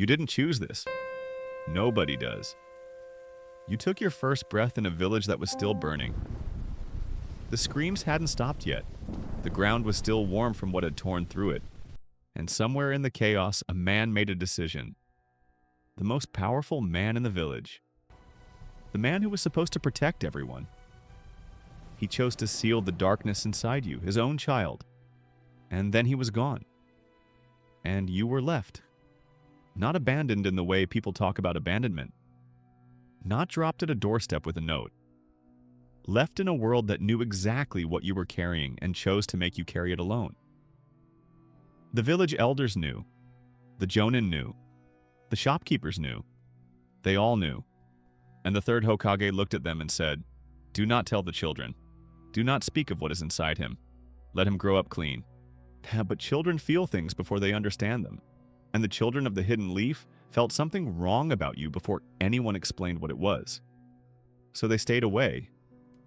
You didn't choose this. Nobody does. You took your first breath in a village that was still burning. The screams hadn't stopped yet. The ground was still warm from what had torn through it. And somewhere in the chaos, a man made a decision. The most powerful man in the village. The man who was supposed to protect everyone. He chose to seal the darkness inside you, his own child. And then he was gone. And you were left. Not abandoned in the way people talk about abandonment. Not dropped at a doorstep with a note. Left in a world that knew exactly what you were carrying and chose to make you carry it alone. The village elders knew. The Jonin knew. The shopkeepers knew. They all knew. And the third Hokage looked at them and said, "Do not tell the children. Do not speak of what is inside him. Let him grow up clean." But children feel things before they understand them. And the children of the Hidden Leaf felt something wrong about you before anyone explained what it was. So they stayed away,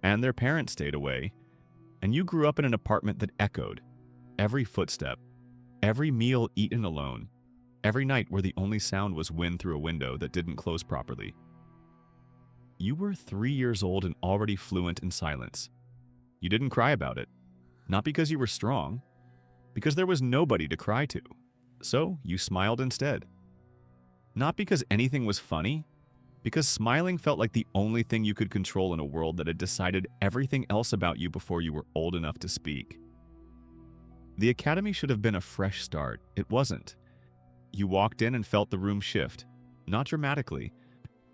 and their parents stayed away, and you grew up in an apartment that echoed. Every footstep, every meal eaten alone, every night where the only sound was wind through a window that didn't close properly. You were 3 years old and already fluent in silence. You didn't cry about it, not because you were strong, because there was nobody to cry to. So you smiled instead. Not because anything was funny, because smiling felt like the only thing you could control in a world that had decided everything else about you before you were old enough to speak. The academy should have been a fresh start. It wasn't. You walked in and felt the room shift, not dramatically,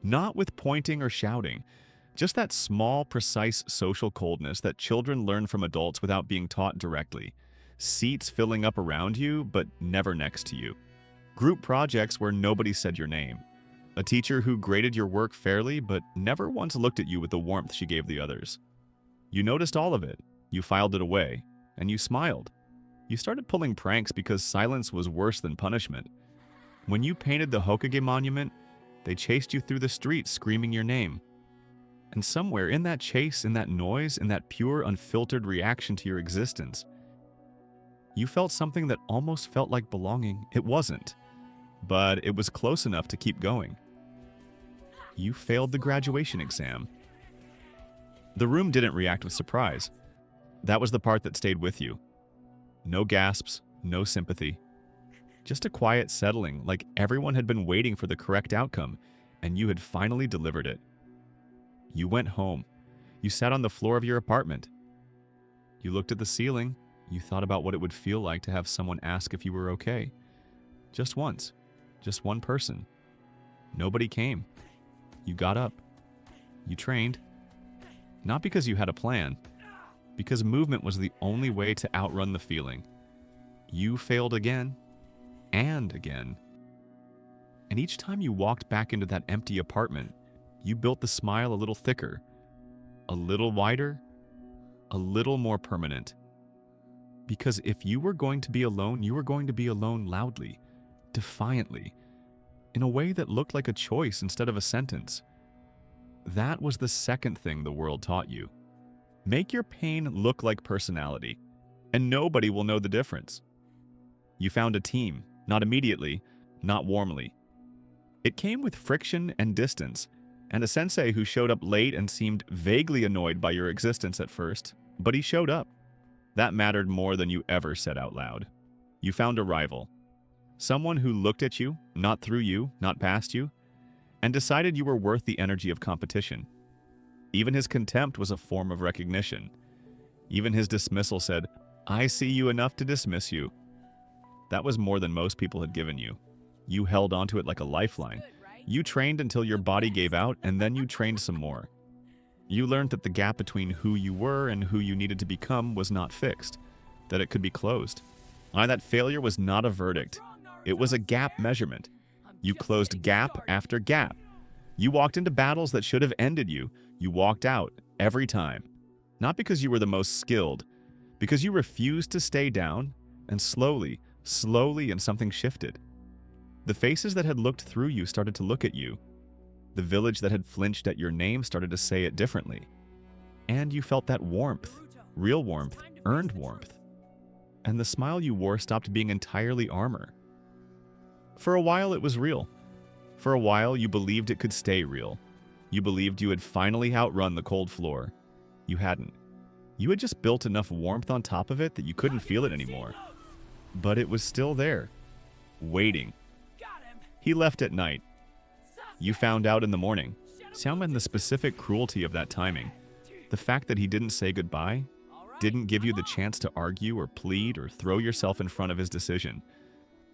not with pointing or shouting, just that small, precise social coldness that children learn from adults without being taught directly. Seats filling up around you, but never next to you. Group projects where nobody said your name. A teacher who graded your work fairly, but never once looked at you with the warmth she gave the others. You noticed all of it. You filed it away, and you smiled. You started pulling pranks because silence was worse than punishment. When you painted the Hokage monument, they chased you through the streets screaming your name. And somewhere in that chase, in that noise, in that pure, unfiltered reaction to your existence, you felt something that almost felt like belonging. It wasn't, but it was close enough to keep going. You failed the graduation exam. The room didn't react with surprise. That was the part that stayed with you. No gasps, no sympathy. Just a quiet settling, like everyone had been waiting for the correct outcome, and you had finally delivered it. You went home. You sat on the floor of your apartment. You looked at the ceiling. You thought about what it would feel like to have someone ask if you were okay. Just once. Just one person. Nobody came. You got up. You trained. Not because you had a plan, because movement was the only way to outrun the feeling. You failed again, and again. And each time you walked back into that empty apartment, you built the smile a little thicker, a little wider, a little more permanent. Because if you were going to be alone, you were going to be alone loudly, defiantly, in a way that looked like a choice instead of a sentence. That was the second thing the world taught you. Make your pain look like personality, and nobody will know the difference. You found a team, not immediately, not warmly. It came with friction and distance, and a sensei who showed up late and seemed vaguely annoyed by your existence at first, but he showed up. That mattered more than you ever said out loud. You found a rival. Someone who looked at you, not through you, not past you, and decided you were worth the energy of competition. Even his contempt was a form of recognition. Even his dismissal said, "I see you enough to dismiss you." That was more than most people had given you. You held onto it like a lifeline. You trained until your body gave out, and then you trained some more. You learned that the gap between who you were and who you needed to become was not fixed, that it could be closed. And that failure was not a verdict. It was a gap measurement. You closed gap after gap. You walked into battles that should have ended you. You walked out every time. Not because you were the most skilled, because you refused to stay down, and slowly, and something shifted. The faces that had looked through you started to look at you. The village that had flinched at your name started to say it differently. And you felt that warmth, real warmth, earned warmth. And the smile you wore stopped being entirely armor. For a while, it was real. For a while, you believed it could stay real. You believed you had finally outrun the cold floor. You hadn't. You had just built enough warmth on top of it that you couldn't feel it anymore. But it was still there, waiting. He left at night. You found out in the morning. Xiaomen, the specific cruelty of that timing. The fact that he didn't say goodbye, didn't give you the chance to argue or plead or throw yourself in front of his decision.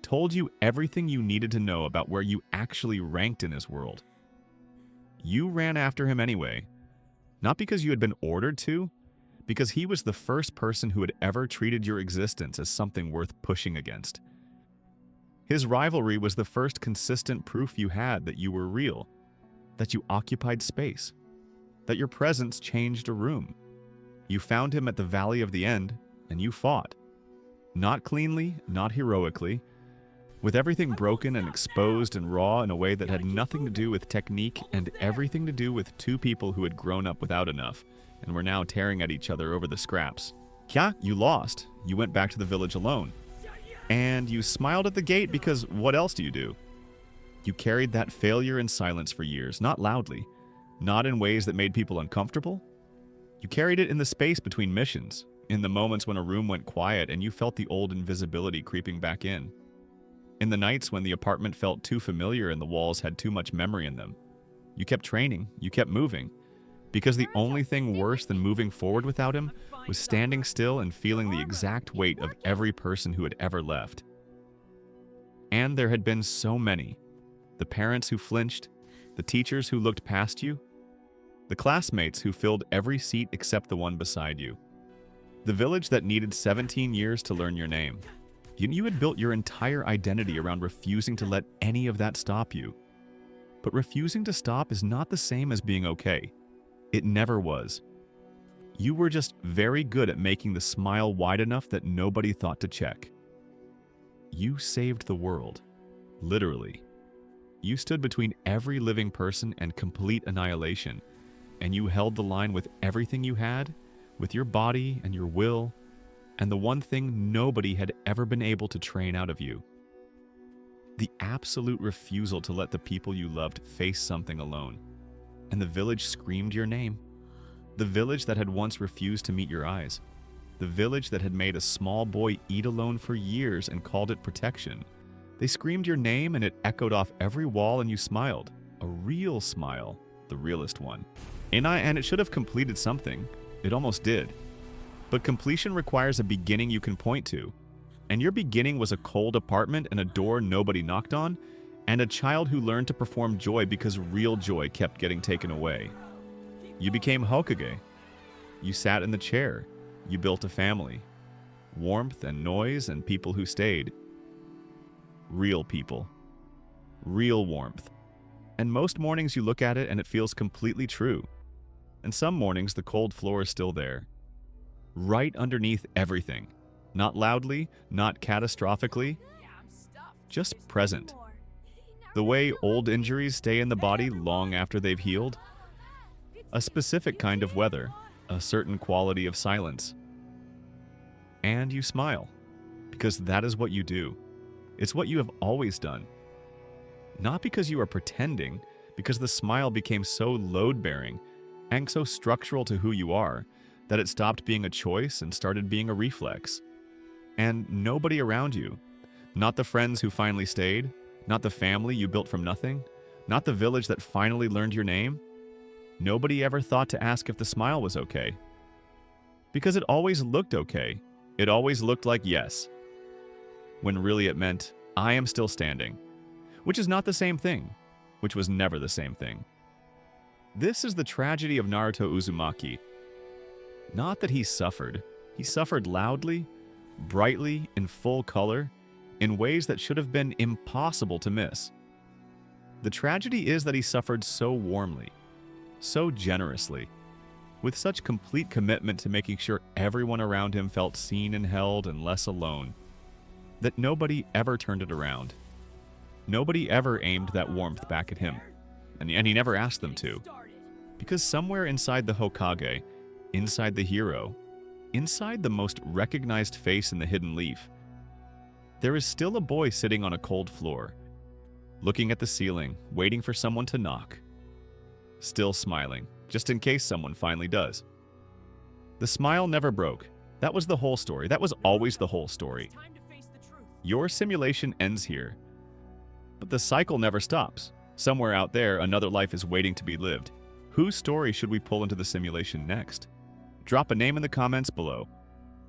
Told you everything you needed to know about where you actually ranked in his world. You ran after him anyway. Not because you had been ordered to, because he was the first person who had ever treated your existence as something worth pushing against. His rivalry was the first consistent proof you had that you were real, that you occupied space, that your presence changed a room. You found him at the Valley of the End, and you fought. Not cleanly, not heroically, with everything broken and exposed and raw in a way that had nothing to do with technique and everything to do with two people who had grown up without enough and were now tearing at each other over the scraps. Kya, you lost. You went back to the village alone. And you smiled at the gate because what else do you do? You carried that failure in silence for years, not loudly, not in ways that made people uncomfortable. You carried it in the space between missions, in the moments when a room went quiet and you felt the old invisibility creeping back in. In the nights when the apartment felt too familiar and the walls had too much memory in them. You kept training, you kept moving, because the only thing worse than moving forward without him was standing still and feeling the exact weight of every person who had ever left. And there had been so many. The parents who flinched, the teachers who looked past you, the classmates who filled every seat except the one beside you. The village that needed 17 years to learn your name. You had built your entire identity around refusing to let any of that stop you. But refusing to stop is not the same as being okay. It never was. You were just very good at making the smile wide enough that nobody thought to check. You saved the world. Literally. You stood between every living person and complete annihilation, and you held the line with everything you had, with your body and your will, and the one thing nobody had ever been able to train out of you. The absolute refusal to let the people you loved face something alone. And the village screamed your name. The village that had once refused to meet your eyes. The village that had made a small boy eat alone for years and called it protection. They screamed your name and it echoed off every wall and you smiled. A real smile. The realest one. And it should have completed something. It almost did. But completion requires a beginning you can point to. And your beginning was a cold apartment and a door nobody knocked on, and a child who learned to perform joy because real joy kept getting taken away. You became Hokage. You sat in the chair. You built a family. Warmth and noise and people who stayed. Real people. Real warmth. And most mornings you look at it and it feels completely true. And some mornings the cold floor is still there. Right underneath everything. Not loudly, not catastrophically, just present. The way old injuries stay in the body long after they've healed. A specific kind of weather, a certain quality of silence. And you smile, because that is what you do. It's what you have always done. Not because you are pretending, because the smile became so load-bearing and so structural to who you are that it stopped being a choice and started being a reflex. And nobody around you, not the friends who finally stayed, not the family you built from nothing, not the village that finally learned your name, nobody ever thought to ask if the smile was okay. Because it always looked okay. It always looked like yes. When really it meant, I am still standing. Which is not the same thing. Which was never the same thing. This is the tragedy of Naruto Uzumaki. Not that he suffered. He suffered loudly, brightly, in full color, in ways that should have been impossible to miss. The tragedy is that he suffered so warmly, so generously, with such complete commitment to making sure everyone around him felt seen and held and less alone, that nobody ever turned it around. Nobody ever aimed that warmth back at him, and he never asked them to. Because somewhere inside the Hokage, inside the hero, inside the most recognized face in the hidden leaf, there is still a boy sitting on a cold floor, looking at the ceiling, waiting for someone to knock. Still smiling, just in case someone finally does. The smile never broke. That was the whole story. That was always the whole story. Your simulation ends here, but the cycle never stops. Somewhere out there, another life is waiting to be lived. Whose story should we pull into the simulation next? Drop a name in the comments below.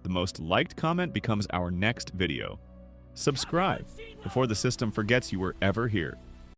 The most liked comment becomes our next video. Subscribe before the system forgets you were ever here.